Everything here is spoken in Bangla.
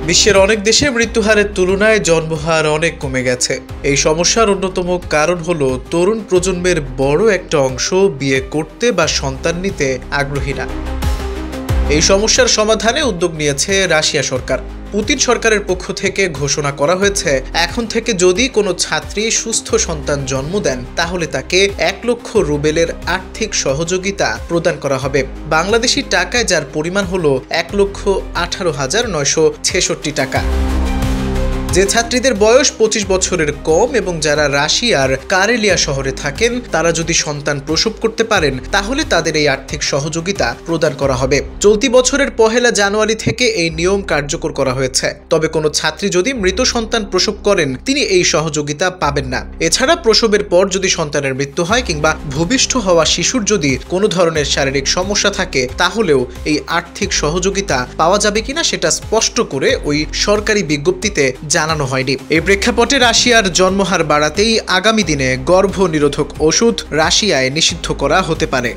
বিশ্বের অনেক দেশে মৃত্যুহারের তুলনায় জন্মহার অনেক কমে গেছে। এই সমস্যার অন্যতম কারণ হলো তরুণ প্রজন্মের বড় একটা অংশ বিয়ে করতে বা সন্তান নিতে আগ্রহী না। এই সমস্যার সমাধানে উদ্যোগ নিয়েছে রাশিয়া সরকার। পুতিন সরকারের পক্ষ থেকে ঘোষণা করা হয়েছে, এখন থেকে যদি কোনো ছাত্রী সুস্থ সন্তান জন্ম দেন তাহলে তাকে 1 লক্ষ রুবেলের আর্থিক সহযোগিতা প্রদান করা হবে। বাংলাদেশি টাকায় যার পরিমাণ হলো 1,18,966 টাকা। যে ছাত্রীদের বয়স 25 বছরের কম এবং যারা রাশিয়ার কারেলিয়া শহরে থাকেন তারা যদি সন্তান প্রসব করতে পারেন তাহলে তাদের এই আর্থিক সহযোগিতা প্রদান করা হবে। চলতি বছরের 1 জানুয়ারি থেকে এই নিয়ম কার্যকর করা হয়েছে। তবে কোনো ছাত্রী যদি মৃত সন্তান প্রসব করেন তিনি এই সহযোগিতা পাবেন না। এছাড়া প্রসবের পর যদি সন্তানের মৃত্যু হয় কিংবা ভূমিষ্ঠ হওয়া শিশুর যদি কোনো ধরনের শারীরিক সমস্যা থাকে তাহলেও এই আর্থিক সহযোগিতা পাওয়া যাবে কিনা সেটা স্পষ্ট করে ওই সরকারি বিজ্ঞপ্তিতে জানানো হয়নি। এই প্রেক্ষাপটে রাশিয়ার জন্মহার বাড়াতেই আগামী দিনে গর্ভ নিরোধক ওষুধ রাশিয়ায় নিষিদ্ধ করা হতে পারে।